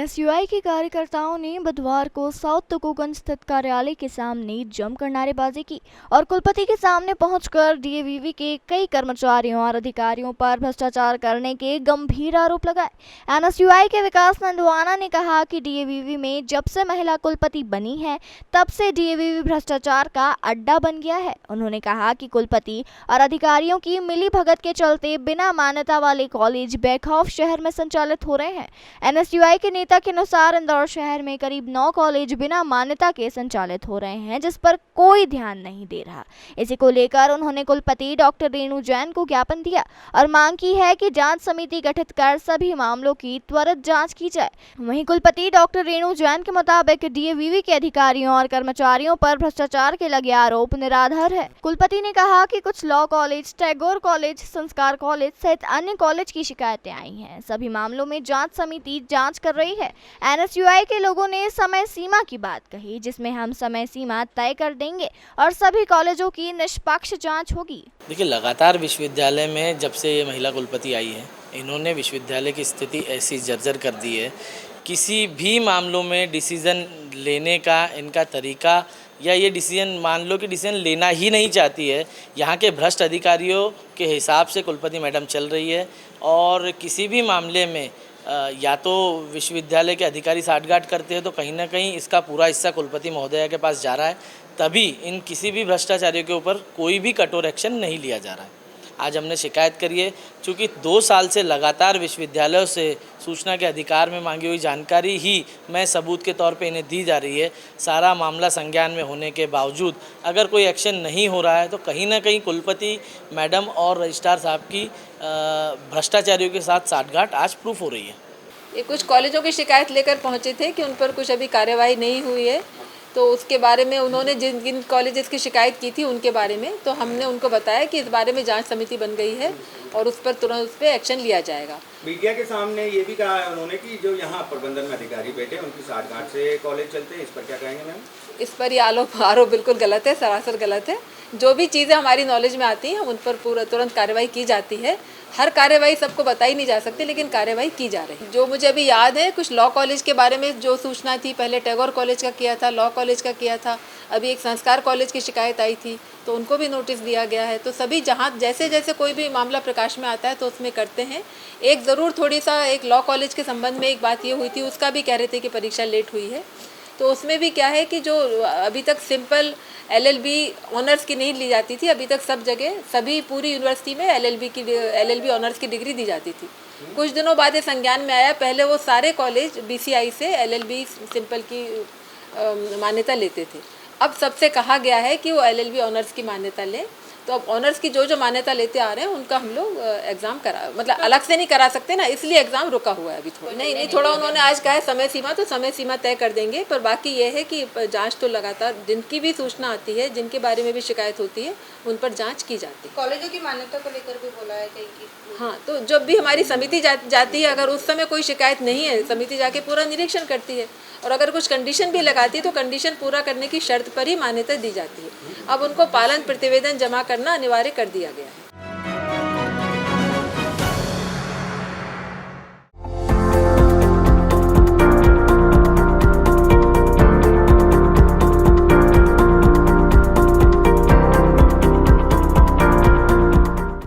NSUI के कार्यकर्ताओं ने बुधवार को साउथ तुकोगंज स्थित कार्यालय के सामने जमकर नारेबाजी की और कुलपति के सामने पहुंचकर डीएवीवी के कई कर्मचारियों और अधिकारियों पर भ्रष्टाचार करने के गंभीर आरोप लगाए। एनएसयूआई के विकास नंदवाना ने कहा कि डीएवीवी में जब से महिला कुलपति बनी है तब से डीएवीवी भ्रष्टाचार का अड्डा बन गया है। उन्होंने कहा कि कुलपति और अधिकारियों की मिलीभगत के चलते बिना मान्यता वाले कॉलेज बेखौफ शहर में संचालित हो रहे हैं। एनएसयूआई के नेता के अनुसार इंदौर शहर में करीब 9 कॉलेज बिना मान्यता के संचालित हो रहे हैं, जिस पर कोई ध्यान नहीं दे रहा। इसी को लेकर उन्होंने कुलपति डॉक्टर रेणु जैन को ज्ञापन दिया और मांग की है कि जांच समिति गठित कर सभी मामलों की त्वरित जांच की जाए। वहीं कुलपति डॉक्टर रेणु जैन के मुताबिक डीएवीवी के अधिकारियों और कर्मचारियों पर भ्रष्टाचार के लगे आरोप निराधार है। कुलपति ने कहा कि कुछ लॉ कॉलेज, टैगोर कॉलेज, संस्कार कॉलेज सहित अन्य कॉलेज की शिकायतें आई हैं। सभी मामलों में जांच समिति जांच कर रही है। एनएसयूआई के लोगों ने समय सीमा की बात कही, जिसमें हम समय सीमा तय कर देंगे और सभी कॉलेजों की निष्पक्ष जांच होगी। देखिए, लगातार विश्वविद्यालय में जब से ये महिला कुलपति आई है, इन्होंने विश्वविद्यालय की स्थिति ऐसी जर्जर कर दी है। किसी भी मामलों में डिसीज़न लेने का इनका तरीका, या ये डिसीजन मान लो कि डिसीजन लेना ही नहीं चाहती है। यहाँ के भ्रष्ट अधिकारियों के हिसाब से कुलपति मैडम चल रही है और किसी भी मामले में या तो विश्वविद्यालय के अधिकारी साठगांठ करते हैं तो कहीं ना कहीं इसका पूरा हिस्सा कुलपति महोदया के पास जा रहा है, तभी इन किसी भी भ्रष्टाचारियों के ऊपर कोई भी कठोर एक्शन नहीं लिया जा रहा है। आज हमने शिकायत करी है, चूँकि 2 साल से लगातार विश्वविद्यालयों से सूचना के अधिकार में मांगी हुई जानकारी ही मैं सबूत के तौर पे इन्हें दी जा रही है। सारा मामला संज्ञान में होने के बावजूद अगर कोई एक्शन नहीं हो रहा है तो कहीं ना कहीं कुलपति मैडम और रजिस्ट्रार साहब की भ्रष्टाचारियों के साथ साठगांठ आज प्रूफ हो रही है। ये कुछ कॉलेजों की शिकायत लेकर पहुँचे थे कि उन पर कुछ अभी कार्यवाही नहीं हुई है, तो उसके बारे में उन्होंने जिन कॉलेजेस की शिकायत की थी उनके बारे में, तो हमने उनको बताया कि इस बारे में जांच समिति बन गई है और उस पर तुरंत उस पर एक्शन लिया जाएगा। मीडिया के सामने ये भी कहा है उन्होंने कि जो यहाँ प्रबंधन में अधिकारी बैठे उनकी साठगांठ से कॉलेज चलते हैं। इस पर क्या कहेंगे मैम? इस पर ये आरोप बिल्कुल गलत है, सरासर गलत है। जो भी चीज़ें हमारी नॉलेज में आती हैं उन पर पूरा तुरंत कार्रवाई की जाती है। हर कार्रवाई सबको बताई नहीं जा सकती, लेकिन कार्रवाई की जा रही है। जो मुझे अभी याद है, कुछ लॉ कॉलेज के बारे में जो सूचना थी, पहले टैगोर कॉलेज का किया था, लॉ कॉलेज का किया था, अभी एक संस्कार कॉलेज की शिकायत आई थी तो उनको भी नोटिस दिया गया है। तो सभी जहाँ जैसे जैसे कोई भी मामला प्रकाश में आता है तो उसमें करते हैं। एक ज़रूर थोड़ी सा एक लॉ कॉलेज के संबंध में एक बात ये हुई थी, उसका भी कह रहे थे कि परीक्षा लेट हुई है, तो उसमें भी क्या है कि जो अभी तक सिंपल एलएलबी ऑनर्स की नहीं ली जाती थी, अभी तक सब जगह सभी पूरी यूनिवर्सिटी में एलएलबी ऑनर्स की डिग्री दी जाती थी। कुछ दिनों बाद ये संज्ञान में आया, पहले वो सारे कॉलेज बीसीआई से एलएलबी सिंपल की मान्यता लेते थे। अब सबसे कहा गया है कि वो एलएलबी ऑनर्स की मान्यता लें, तो अब ऑनर्स की जो मान्यता लेते आ रहे हैं उनका हम लोग एग्ज़ाम मतलब अलग से नहीं करा सकते ना, इसलिए एग्ज़ाम रुका हुआ है अभी थोड़ा। नहीं, थोड़ा उन्होंने आज कहा है समय सीमा, तो समय सीमा तय कर देंगे। पर बाकी ये है कि जांच तो लगातार जिनकी भी सूचना आती है, जिनके बारे में भी शिकायत होती है, उन पर जाँच की जाती है। कॉलेजों की मान्यता को लेकर भी बोला है कहीं की? हाँ, तो जब भी हमारी समिति जाती है, अगर उस समय कोई शिकायत नहीं है, समिति जाके पूरा निरीक्षण करती है और अगर कुछ कंडीशन भी लगाती है तो कंडीशन पूरा करने की शर्त पर ही मान्यता दी जाती है। अब उनको पालन प्रतिवेदन जमा करना अनिवार्य कर दिया गया है।